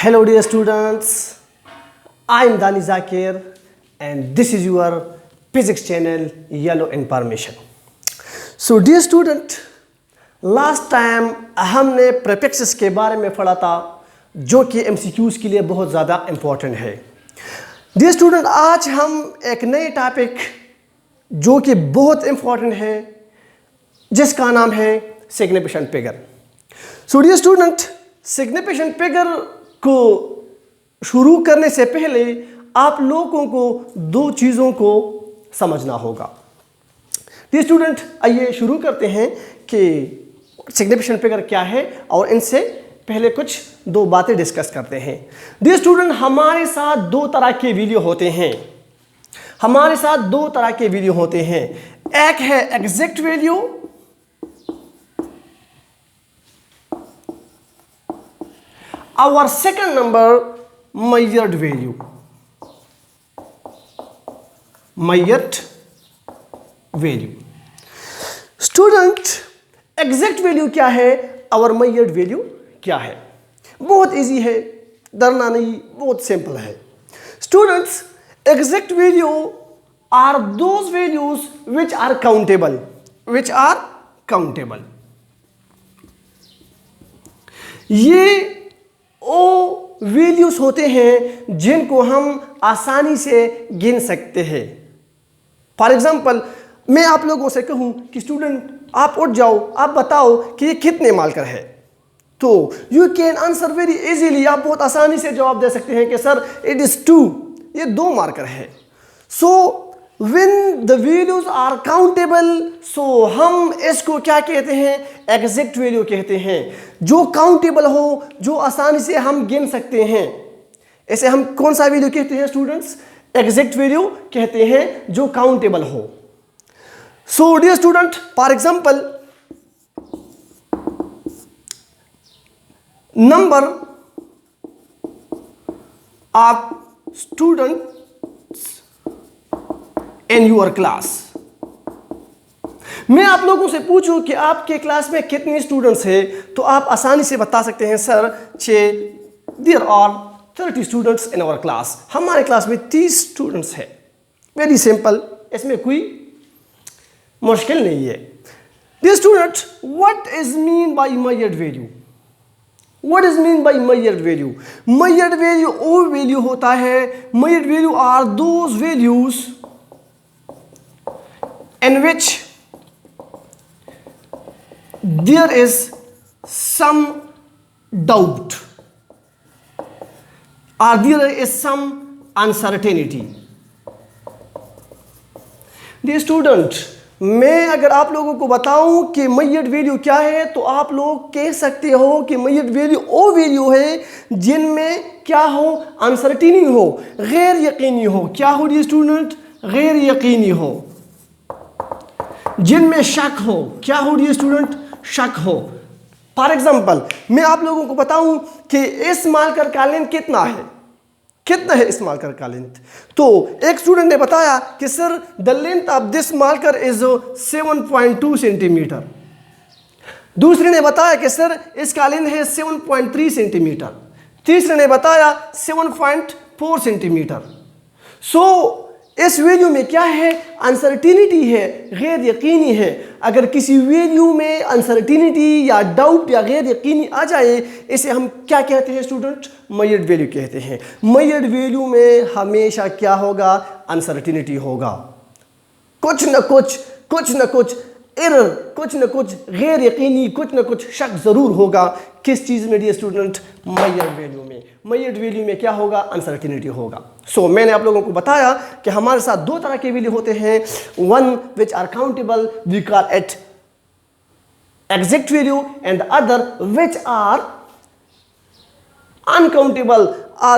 Hello dear students, I am Dani Zakir and this is your physics channel Yellow Information. So dear student, last time हमने prefixes के बारे में पढ़ा था जो कि MCQs के लिए बहुत ज़्यादा important है. Dear student, आज हम एक नए टॉपिक जो कि बहुत important है जिसका नाम है significant figure. So dear student, significant figure को शुरू करने से पहले आप लोगों को दो चीज़ों को समझना होगा. डियर स्टूडेंट, आइए शुरू करते हैं कि सिग्निफिकेंट फिगर क्या है और इनसे पहले कुछ दो बातें डिस्कस करते हैं. डियर स्टूडेंट, हमारे साथ दो तरह के वीडियो होते हैं. एक है एग्जैक्ट वैल्यू और second number measured value. Student, exact value क्या है और measured वैल्यू क्या है? बहुत इजी है, डरना नहीं, बहुत सिंपल है. Students, exact value are those values which are countable. ये वो वैल्यूज होते हैं जिनको हम आसानी से गिन सकते हैं. फॉर एग्जाम्पल, मैं आप लोगों से कहूं कि स्टूडेंट आप उठ जाओ, आप बताओ कि ये कितने मार्कर है, तो you can answer very easily. आप बहुत आसानी से जवाब दे सकते हैं कि सर इट इज 2, ये 2 मार्कर है. सो when the values are countable, so हम इसको क्या कहते हैं? एग्जैक्ट वैल्यू कहते हैं. जो काउंटेबल हो, जो आसानी से हम गिन सकते हैं, ऐसे हम कौन सा वैल्यू कहते हैं स्टूडेंट्स? एग्जैक्ट वैल्यू कहते हैं जो काउंटेबल हो. So dear student, for example, number of student in your class. मैं आप लोगों से पूछूं कि आपके क्लास में कितने स्टूडेंट्स हैं, तो आप आसानी से बता सकते हैं sir 6. There are 30 students in our class. हमारे क्लास में 30 स्टूडेंट्स हैं. वेरी सिंपल, इसमें कोई मुश्किल नहीं है. Dear student, what is mean by measured value? What is mean by measured value? Measured value वो वैल्यू होता है, measured value are those values in which there is some doubt or there is some uncertainty. Dear student, मैं अगर आप लोगों को बताऊं कि measured value क्या है, तो आप लोग कह सकते हो कि measured value वो वैल्यू है जिनमें क्या हो? अनसर्टेनिटी हो, गैर यकीनी हो. क्या हो डियर स्टूडेंट? गैर यकीनी हो. जिनमें शक हो. क्या हो डियर स्टूडेंट? शक हो. फॉर एग्जाम्पल, मैं आप लोगों को बताऊं कि इस मार्कर का लेंथ कितना है. कितना है इस मार्कर का लेंथ? तो एक स्टूडेंट ने बताया कि sir the length of this marker is 7.2 centimetre. दूसरे ने बताया कि सर इसका लेंथ है 7.3 सेंटीमीटर. तीसरे ने बताया 7.4 सेंटीमीटर. सो इस वैल्यू में क्या है? अनसर्टेनिटी है, गैर यकीनी है. अगर किसी वैल्यू में अनसर्टेनिटी या डाउट या गैर यकीनी आ जाए, इसे हम क्या कहते हैं स्टूडेंट? measured वैल्यू कहते हैं. measured वैल्यू में हमेशा क्या होगा? अनसर्टेनिटी होगा. कुछ न कुछ एरर, कुछ न कुछ गैर यकीनी, कुछ न कुछ शक जरूर होगा. किस चीज़ में डियर स्टूडेंट? measured वैल्यू में. measured वैल्यू में क्या होगा? अनसर्टेनिटी होगा. सो मैंने आप लोगों को बताया कि हमारे साथ दो तरह के वैल्यू होते हैं. One which are countable, we call it exact value, and other which are uncountable,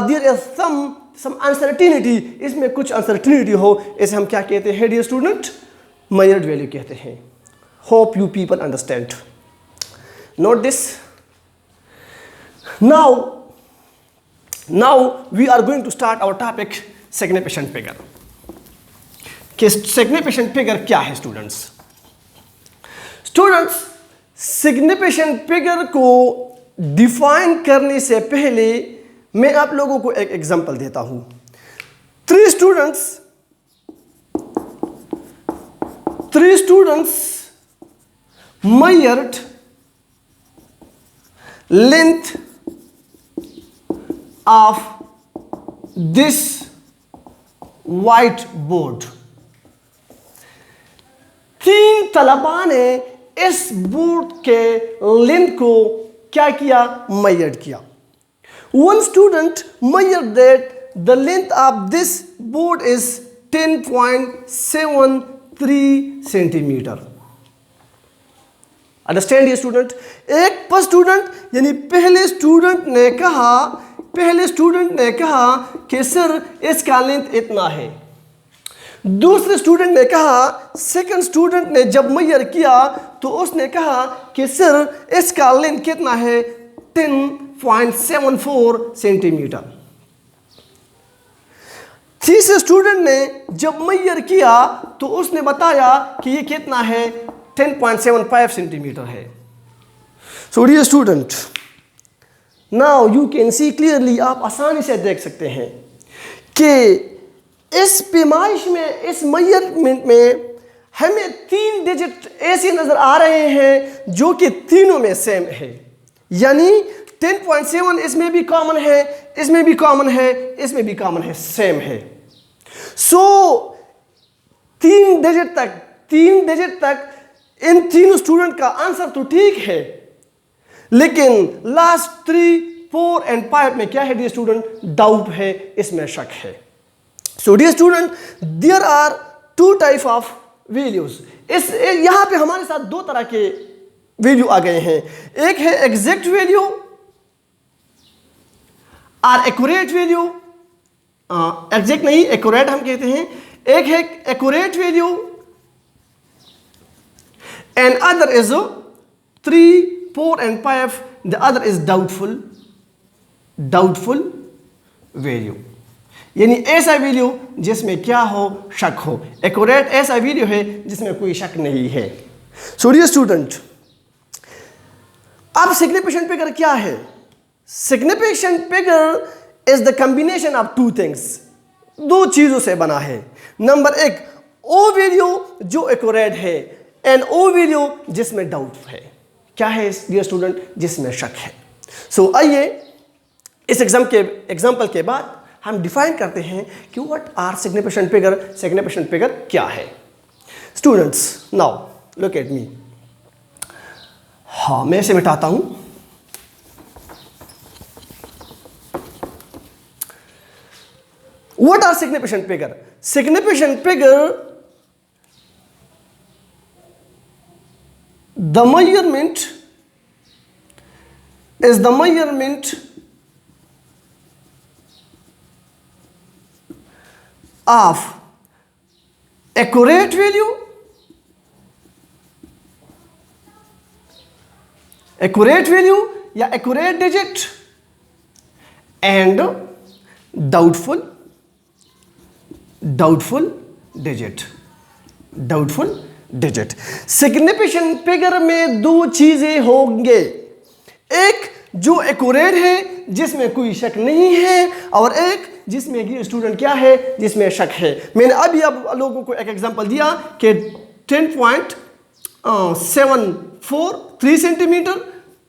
there is some uncertainty, इसमें कुछ अनसर्टेनिटी हो, इसे हम क्या कहते हैं डियर स्टूडेंट? measured वैल्यू कहते हैं. Hope you people understand. Note this. Now we are going to start our topic significant figure. कि significant figure क्या है स्टूडेंट्स? सिग्निफिकेंट फिगर को डिफाइन करने से पहले मैं आप लोगों को एक एग्जांपल देता हूं। Three students measured length of this whiteboard। तीन तलबा ने इस बोर्ड के लेंथ को क्या किया, मेजर किया। One student measured that the length of this board is 10.73 centimeter। Understand ये स्टूडेंट, एक पर स्टूडेंट यानी पहले स्टूडेंट ने कहा कि सर इसका लेंथ इतना है। दूसरे स्टूडेंट ने कहा, सेकंड स्टूडेंट ने जब मेजर किया तो उसने कहा कि सर इसका लेंथ कितना है, 10.74 सेंटीमीटर। तीसरे स्टूडेंट ने जब मेजर किया तो उसने बताया कि ये कितना है, 10.75 सेंटीमीटर है। So dear student, now you can see clearly, आप आसानी से देख सकते हैं कि इस पैमाइश में, इस मेजरमेंट में हमें तीन डिजिट ऐसे नजर आ रहे हैं जो कि तीनों में सेम है। यानी 10.7 इसमें भी कॉमन है, इसमें भी कॉमन है, इसमें भी कॉमन है, सेम है। सो तीन डिजिट तक इन तीनों स्टूडेंट का आंसर तो ठीक है, लेकिन लास्ट 3, 4 एंड 5 में क्या है डियर स्टूडेंट, डाउट है, इसमें शक है। So dear student, there are two type of values. यहां पे हमारे साथ दो तरह के वैल्यू आ गए हैं। एक है एग्जैक्ट वैल्यू और एक्यूरेट वैल्यू। एग्जैक्ट नहीं, एक्यूरेट हम कहते हैं। एक है accurate value and other is 3, 4 and 5, the other is doubtful value। यानी ऐसा वैल्यू जिसमें क्या हो, शक हो। एक्यूरेट ऐसा वैल्यू है जिसमें कोई शक नहीं है। सो डियर स्टूडेंट, अब सिग्निफिकेंट फिगर क्या है? Significant figure is the combination of two things, दो चीजों से बना है। नंबर एक, ओ वैल्यू जो एक्यूरेट है, एंड ओ वैल्यू जिसमें डाउट है। क्या है डियर स्टूडेंट? जिसमें शक है। सो आइए इस एग्जाम्पल के बाद हम डिफाइन करते हैं कि what are significant figure. Significant figure क्या है students? Now look at me. हाँ, मैं इसे मिटाता हूं। What are significant figure? Significant figure, the measurement is the measurement of accurate value, या accurate digit, and doubtful digit। Significant figure में दो चीजें होंगे, एक जो एक्यूरेट है जिसमें कोई शक नहीं है, और एक जिसमें स्टूडेंट क्या है, जिसमें शक है। मैंने अभी आप लोगों को एक एग्जांपल दिया कि 10.73 सेंटीमीटर,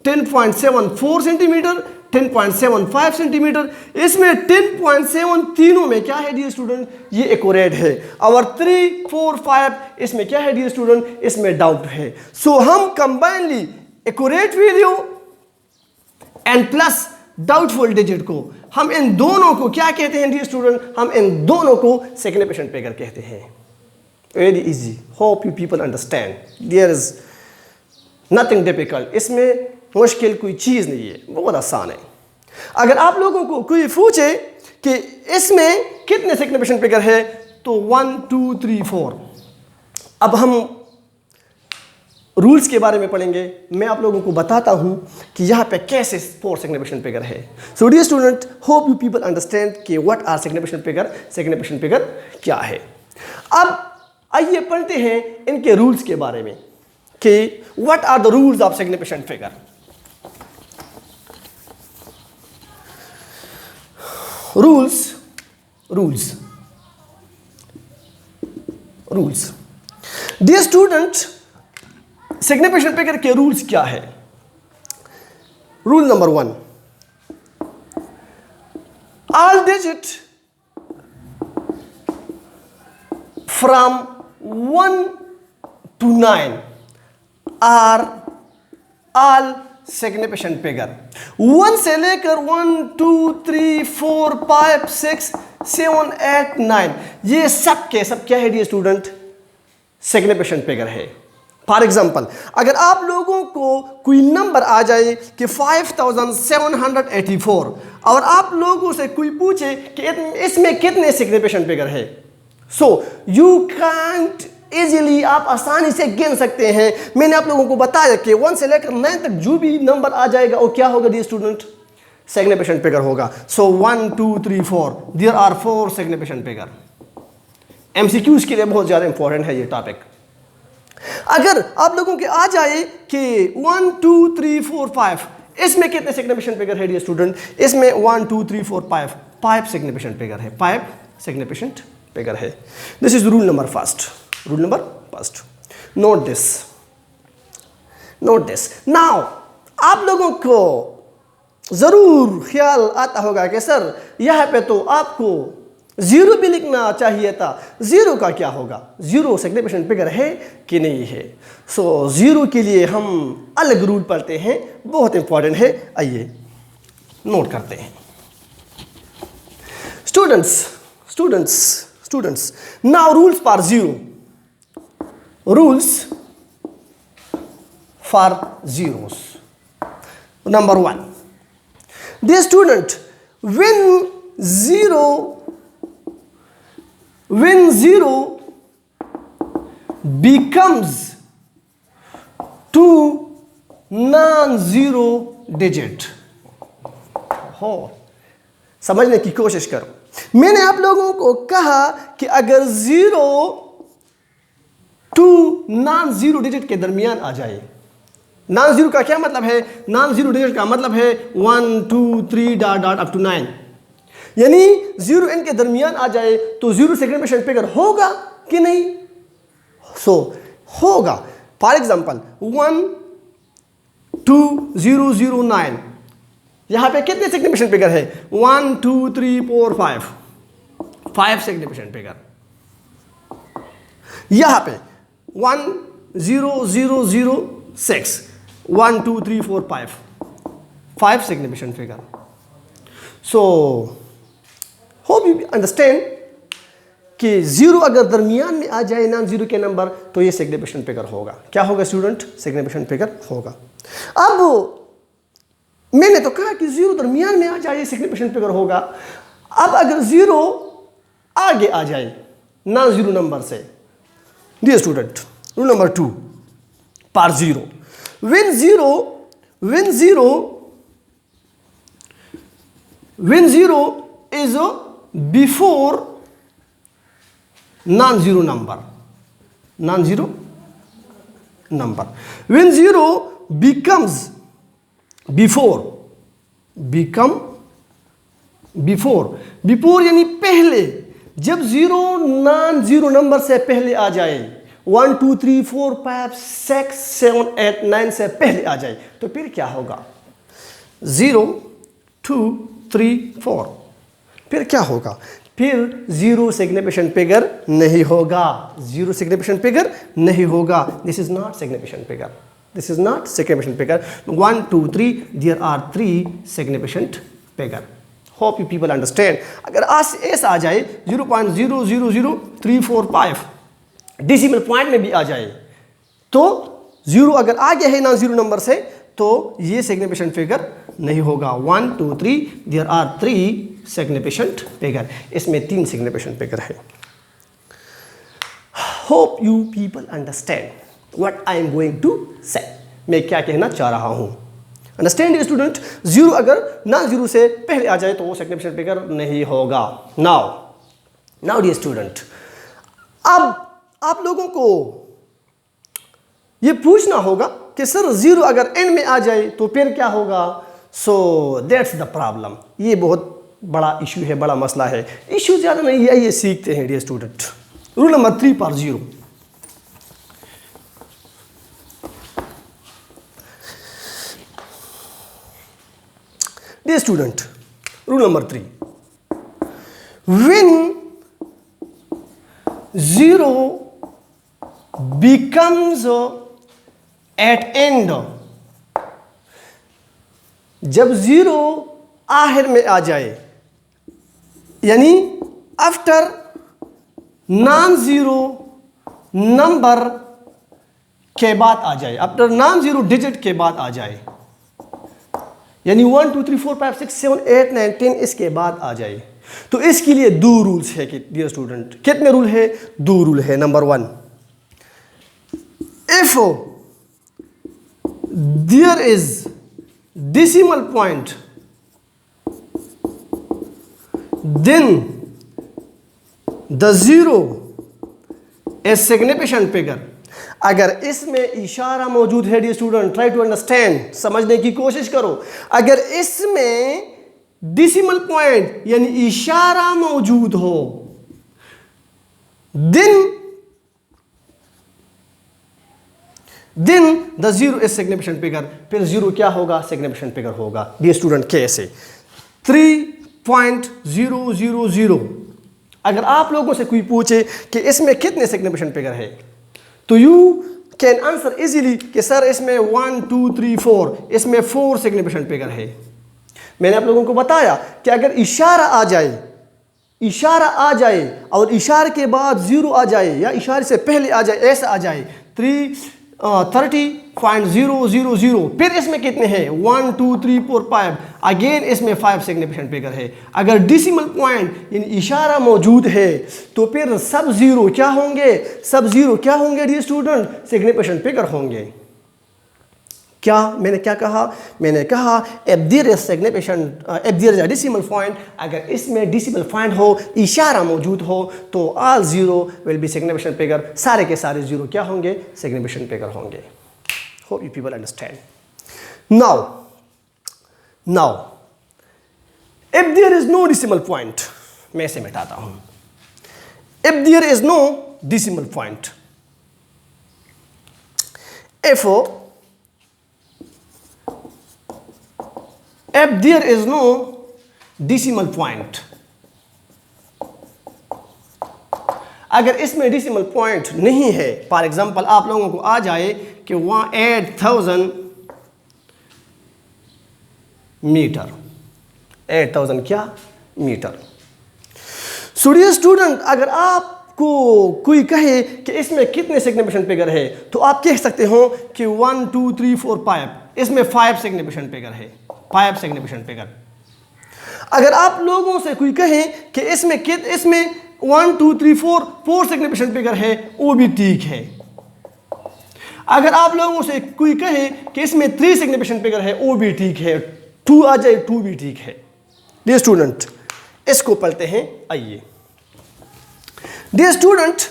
10.74 सेंटीमीटर, 10.75 सेंटीमीटर। इसमें 10.7 तीनों में क्या है डियर स्टूडेंट? ये एक्यूरेट है। और 3, 4, 5 इसमें क्या है डियर स्टूडेंट? इसमें डाउट है। सो हम combinedly accurate value and plus doubtful digit को, हम इन दोनों को क्या कहते हैं डियर स्टूडेंट? हम इन दोनों को सिग्निफिकेंट फिगर कहते हैं। Very easy, hope you people understand. There is nothing difficult, इसमें मुश्किल कोई चीज़ नहीं है, बहुत आसान है। अगर आप लोगों को कोई पूछे कि इसमें कितने सिग्निफिकेंट फिगर है, तो 1, 2, 3, 4। अब हम रूल्स के बारे में पढ़ेंगे। मैं आप लोगों को बताता हूं कि यहाँ पे कैसे 4 सिग्निफिकेंट फिगर है। So dear student, hope you people understand कि what are significant figure, significant figure क्या है। अब आइए पढ़ते हैं इनके रूल्स के बारे में कि what are the rules of significant figure. Rules dear student, signification figure के रूल्स क्या है? Rule number 1, all digit from 1 to 9 are all signification figure. 1 से लेकर 1 2 3 4 5 6 7 8 9 ये सब के सब क्या है डियर स्टूडेंट? सिग्निफिकेशन फिगर है। फॉर एग्जाम्पल, अगर आप लोगों को कोई नंबर आ जाए कि 5784 और आप लोगों से कोई पूछे कि इसमें कितने सिग्निफिकेशन फिगर है, सो यू कांट इजीली, आप आसानी से गिन सकते हैं। मैंने आप लोगों को बताया कि 1 से लेकर 9 तक जो भी नंबर आ जाएगा वो क्या होगा डियर स्टूडेंट? सिग्निफिकेशन फिगर होगा। So 1 2 3 4 there are 4 signification figure. MCQs के लिए बहुत ज़्यादा इंपॉर्टेंट है ये टॉपिक। अगर आप लोगों के आ जाए कि 1 2 3 4 5 इसमें कितने सिग्निफिकेशन फिगर है डियर स्टूडेंट? इसमें 1 2 3 4 5 सिग्निफिकेशन फिगर है, 5 सिग्निफिकेशन फिगर है। This is rule number first. Note this now. आप लोगों को जरूर ख्याल आता होगा कि सर यहां पे तो आपको 0 भी लिखना चाहिए था, 0 का क्या होगा? 0 सिग्निफिकेशन फिगर है कि नहीं है? सो 0 के लिए हम अलग रूल पढ़ते हैं, बहुत इंपॉर्टेंट है। आइए नोट करते हैं। Students now rules for 0। Number 1, dear student, when zero becomes 2 non-zero digit, हो समझने की कोशिश करो। मैंने आप लोगों को कहा कि अगर 0 2 non-zero डिजिट के दरमियान आ जाए, नॉन जीरो का क्या मतलब है? नॉन जीरो डिजिट का मतलब है 1 2 3 डॉट डॉट अप टू 9, यानी 0 n के दरमियान आ जाए तो 0 सिग्निफिकेशन फिगर होगा कि नहीं? सो होगा। फॉर एग्जांपल 1 2 0 0 9 यहां पे कितने सिग्निफिकेशन फिगर है? 1 2 3 4 5 सिग्निफिकेशन फिगर। यहां पे 1 0 0 0 6 1 2 3 4 5 signification figure. So hope you understand कि 0 अगर दरमियान में आ जाए नॉन जीरो के नंबर तो ये सिग्निफिकेशन फिगर होगा। क्या होगा स्टूडेंट? सिग्निफिकेशन फिगर होगा। अब मैंने तो कहा कि 0 दरमियान में आ जाए सिग्निफिकेशन फिगर होगा। अब अगर 0 आगे आ जाए नॉन जीरो नंबर से, डियर स्टूडेंट, रूल नंबर 2 पार 0, when zero is before non-zero number, when 0 becomes before यानी पहले, जब 0 non-zero नंबर से पहले आ जाए, 1 2 3 4 5 6 7 8 9 से पहले आ जाए तो फिर क्या होगा? 0 2 3 4 फिर क्या होगा? फिर 0 सिग्निफिकेशन फिगर नहीं होगा। 0 सिग्निफिकेशन फिगर नहीं होगा। This is not signification figure. 1 2 3 there are 3 signification figure. Hope you people understand. अगर ऐसा आ जाए 0.000345 डेसिमल पॉइंट में भी आ जाए तो 0 अगर आ गया है नॉन जीरो नंबर से तो ये सिग्निफिकेशन फिगर नहीं होगा। 1 2 3 देयर आर 3 सिग्निफिकेशन फिगर। इसमें 3 सिग्निफिकेशन फिगर है। Hope you people understand what I am going to say. मैं क्या कहना चाह रहा हूं? Understand student. 0 अगर नॉन जीरो से पहले आ जाए तो वो सिग्निफिकेशन फिगर नहीं होगा। नाउ डियर स्टूडेंट, अब आप लोगों को ये पूछना होगा कि सर 0 अगर n में आ जाए तो फिर क्या होगा? So that's the problem. ये बहुत बड़ा इशू है, बड़ा मसला है। इशू ज़्यादा नहीं है, ये सीखते हैं dear student. Rule number 3/0। Dear student, rule number 3, when 0 becomes at end, जब 0 आखिर में आ जाए, यानी आफ्टर नॉन जीरो नंबर के बाद आ जाए, आफ्टर नॉन जीरो डिजिट के बाद आ जाए, यानी 1 2 3 4 5 6 7 8 9 10 इसके बाद आ जाए, तो इसके लिए 2 रूल्स है कि डियर स्टूडेंट, कितने रूल है? 2 रूल है। Number 1, if there is decimal point, then the 0 is significant figure। अगर इसमें इशारा मौजूद है dear student, try to understand, समझने की कोशिश करो। अगर इसमें डिसिमल पॉइंट यानी इशारा मौजूद हो, then the 0 is significant figure, फिर 0 क्या होगा? significant figure होगा। डियर स्टूडेंट कैसे? 3.000। अगर आप लोगों से कोई पूछे कि इसमें कितने significant figure है, तो यू कैन आंसर इजीली कि सर इसमें 1 2 3 4, इसमें 4 significant figure है। मैंने आप लोगों को बताया कि अगर इशारा आ जाए और इशारे के बाद 0 आ जाए या इशारे से पहले आ जाए, ऐसा आ जाए 30.000, फिर इसमें कितने हैं? 1 2 3 4 5, अगेन इसमें 5 सिग्निफिकेंट फिगर है। अगर डिसिमल पॉइंट यानी इशारा मौजूद है तो फिर सब जीरो क्या होंगे? Dear student? सिग्निफिकेंट फिगर होंगे। क्या मैंने क्या कहा? मैंने कहा if there is a decimal point, अगर इसमें डेसिमल पॉइंट हो, इशारा मौजूद हो, तो all zero will be significant figure, सारे के सारे जीरो क्या होंगे? सिग्निफिकेंट फिगर होंगे। Hope you people understand. Now if there is no decimal point, मैं इसे मिटाता हूं। If there is no decimal point, if there is no decimal point, अगर इसमें डेसिमल पॉइंट नहीं है, फॉर एग्जांपल आप लोगों को आ जाए कि वहां 8000 मीटर, 8000 क्या मीटर। सो डियर स्टूडेंट, अगर आपको कोई कहे कि इसमें कितने सिग्निफिकेंट फिगर है, तो आप कह सकते हो कि 1 2 3 4 5, इसमें 5 सिग्निफिकेंट फिगर है, 5 सिग्निफिकेंट फिगर। अगर आप लोगों से कोई कहे कि इसमें 1 2 3 4 सिग्निफिकेंट फिगर है, वो भी ठीक है। अगर आप लोगों से कोई कहे कि इसमें 3 सिग्निफिकेंट फिगर है, वो भी ठीक है। 2 आ जाए, 2 भी ठीक है। डियर स्टूडेंट, इसको पढ़ते हैं, आइए। Dear student,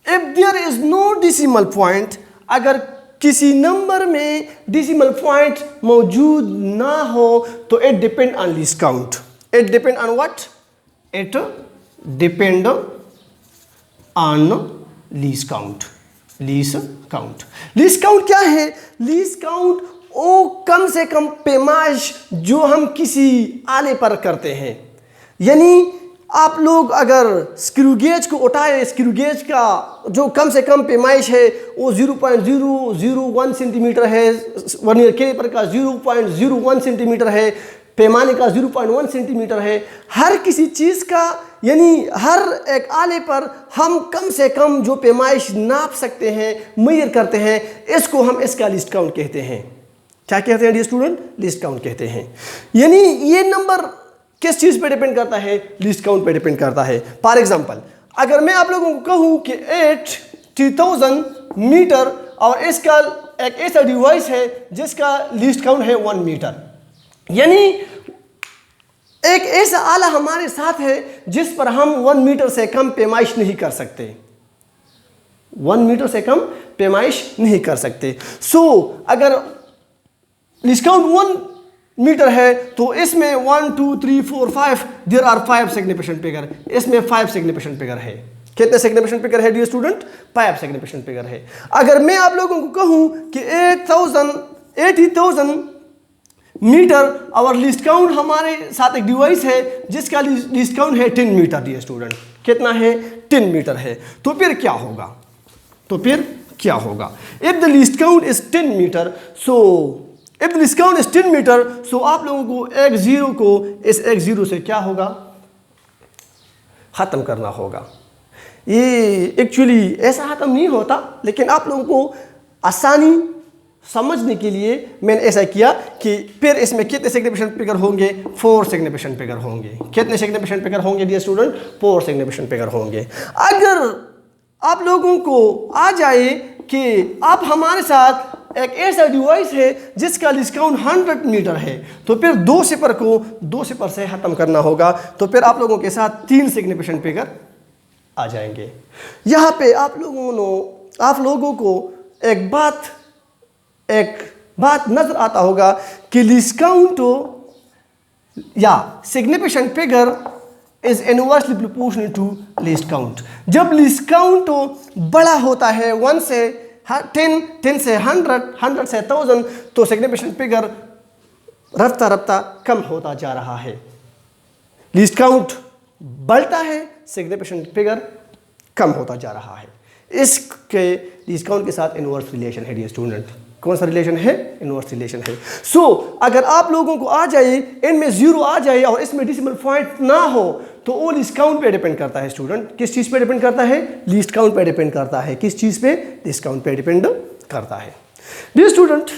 if there is no decimal point, अगर किसी नंबर में डेसिमल पॉइंट मौजूद ना हो, तो it depend on least count. It depend on what? It depend on least count. Least count क्या है? लीस्ट काउंट वो कम से कम पैमाइश जो हम किसी आले पर करते हैं। यानी आप लोग अगर स्क्रू गेज को उठाए, स्क्रू गेज का जो कम से कम पैमाइश है वो 0.001 सेंटीमीटर है, वर्नियर कैलिपर का 0.01 सेंटीमीटर है, पैमाने का 0.1 सेंटीमीटर है। हर किसी चीज़ का यानी हर एक आले पर हम कम से कम जो पैमाइश नाप सकते हैं, मेजर करते हैं, इसको हम इसका लिस्ट काउंट कहते हैं। क्या कहते हैं डियर स्टूडेंट? लिस्ट काउंट कहते हैं। यानी ये नंबर किस चीज़ पे डिपेंड करता है? लिस्ट काउंट पे डिपेंड करता है। फॉर एग्जांपल, अगर मैं आप लोगों को कहूँ कि 80,000 मीटर और इसका एक ऐसा डिवाइस है जिसका लिस्ट काउंट है 1 मीटर, यानी एक ऐसा आला हमारे साथ है जिस पर हम 1 मीटर से कम पैमाइश नहीं कर सकते। 1 मीटर से कम पैमाइश नहीं कर सकते। सो अगर लिस्ट काउंट 1 मीटर है तो इसमें 1 2 3 4 5 देयर आर 5 सिग्निफिकेंट फिगर, इसमें 5 सिग्निफिकेंट फिगर है। कितने सिग्निफिकेंट फिगर है डियर स्टूडेंट? 5 सिग्निफिकेंट फिगर है। अगर मैं आप लोगों को कहूं कि 80,000 मीटर और लिस्ट काउंट, हमारे साथ एक डिवाइस है जिसका लिस्ट काउंट है 10 मीटर डियर स्टूडेंट। कितना है? 10 मीटर है। तो फिर क्या होगा? If the least count is 10 meter, if the least count is 10 meter, so आप लोगों को x0 को इस x0 से क्या होगा? खत्म करना होगा। ये एक्चुअली ऐसा खत्म नहीं होता, लेकिन आप लोगों को आसानी समझने के लिए मैंने ऐसा किया कि फिर इसमें कितने सिग्निफिकेंट फिगर होंगे? 4 सिग्निफिकेंट फिगर होंगे। कितने सिग्निफिकेंट फिगर होंगे डियर स्टूडेंट? 4 सिग्निफिकेंट फिगर होंगे। अगर आप लोगों को आ जाए कि आप हमारे साथ एक ऐसा डिवाइस है जिसका लिस्ट काउंट 100 मीटर है, तो फिर 2 सिफर को 2 सिफर से खत्म करना होगा। तो फिर आप लोगों के साथ 3 सिग्निफिकेंट फिगर आ जाएंगे। यहाँ पे आप लोगों को एक बात नजर आता होगा कि लिस्ट काउंट या significant figure is inversely proportional to least count. जब लिस्ट काउंट बड़ा होता है 1 से 10 से 100 से 1000, तो सिग्निफिकेंट फिगर रफ्ता रफ्ता कम होता जा रहा है। लिस्ट काउंट बढ़ता है, सिग्निफिकेंट फिगर कम होता जा रहा है। इसके लिस्ट काउंट के साथ इनवर्स रिलेशन है डियर स्टूडेंट। कौन सा रिलेशन है? इनवर्स रिलेशन है। अगर आप लोगों को आ जाए, इनमें 0 आ जाए और इसमें डेसिमल पॉइंट ना हो, तो वो लिस्ट काउंट पे डिपेंड करता है स्टूडेंट। किस चीज़ पे डिपेंड करता है? लिस्ट काउंट पे डिपेंड करता है। किस चीज़ पे? लिस्ट काउंट पे डिपेंड करता है डियर स्टूडेंट।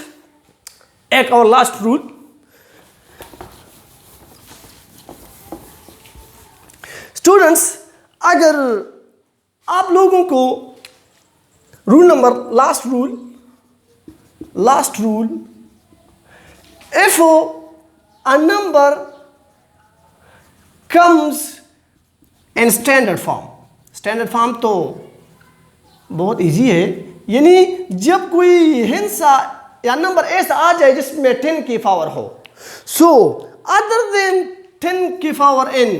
एक और लास्ट रूल, स्टूडेंट्स, अगर आप लोगों को last rule, if a number comes in standard form तो बहुत इजी है। यानी जब कोई हिस्सा या नंबर ऐसा आ जाए जिसमें 10 की पावर हो, अदर देन 10 की पावर n,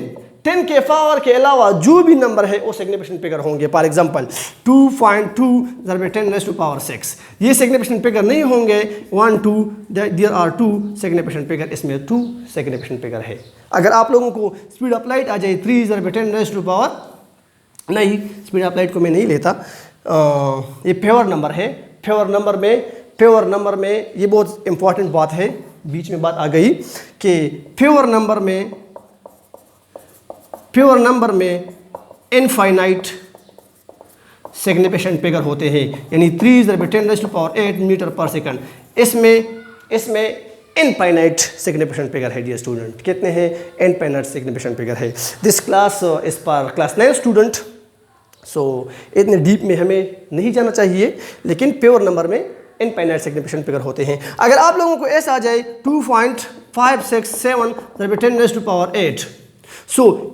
10 के पावर के अलावा जो भी नंबर है वो सिग्निफिकेंट फिगर होंगे। फॉर एग्जांपल 2.2 × 10⁻⁶, ये सिग्निफिकेंट फिगर नहीं होंगे। 1 2 देयर आर 2 सिग्निफिकेंट फिगर, इसमें 2 सिग्निफिकेंट फिगर है। अगर आप लोगों को स्पीड ऑफ लाइट आ जाए 3 × 10⁻, नहीं, स्पीड ऑफ लाइट को मैं नहीं लेता, ये फेवर नंबर है। फेवर नंबर में ये बहुत इंपॉर्टेंट बात है, बीच में बात आ गई कि फेवर नंबर में इनफाइनाइट सिग्निफिकेंट फिगर होते हैं, यानी 3 × 10⁸ मीटर पर सेकंड। इसमें इनफाइनाइट सिग्निफिकेंट फिगर है डियर स्टूडेंट। कितने हैं? इनफाइनाइट सिग्निफिकेंट फिगर है। This class is for class 9 student. इतने डीप में हमें नहीं जाना चाहिए, लेकिन प्योर नंबर में इनफाइनाइट सिग्निफिकेंट फिगर होते हैं। अगर आप लोगों को ऐसा आ जाए 2.567 × 10⁸,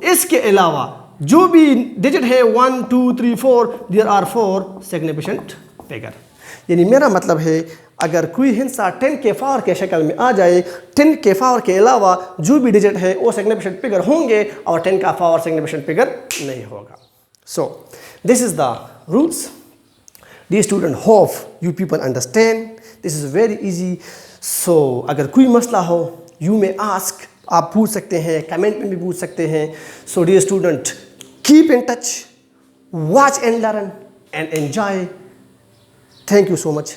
इसके अलावा जो भी डिजिट है 1 2 3 4, देयर आर 4 सिग्निफिकेंट फिगर। यानी मेरा मतलब है, अगर कोई हिस्सा 10 के पावर के शक्ल में आ जाए, 10 के पावर के अलावा जो भी डिजिट है वो सिग्निफिकेंट फिगर होंगे और 10 का पावर सिग्निफिकेंट फिगर नहीं होगा। This is the rules. Dear student, hope you people understand. This is very easy. अगर कोई मसला हो, you may ask, आप पूछ सकते हैं, कमेंट में भी पूछ सकते हैं। Dear student, keep in touch, watch and learn and enjoy. Thank you so much.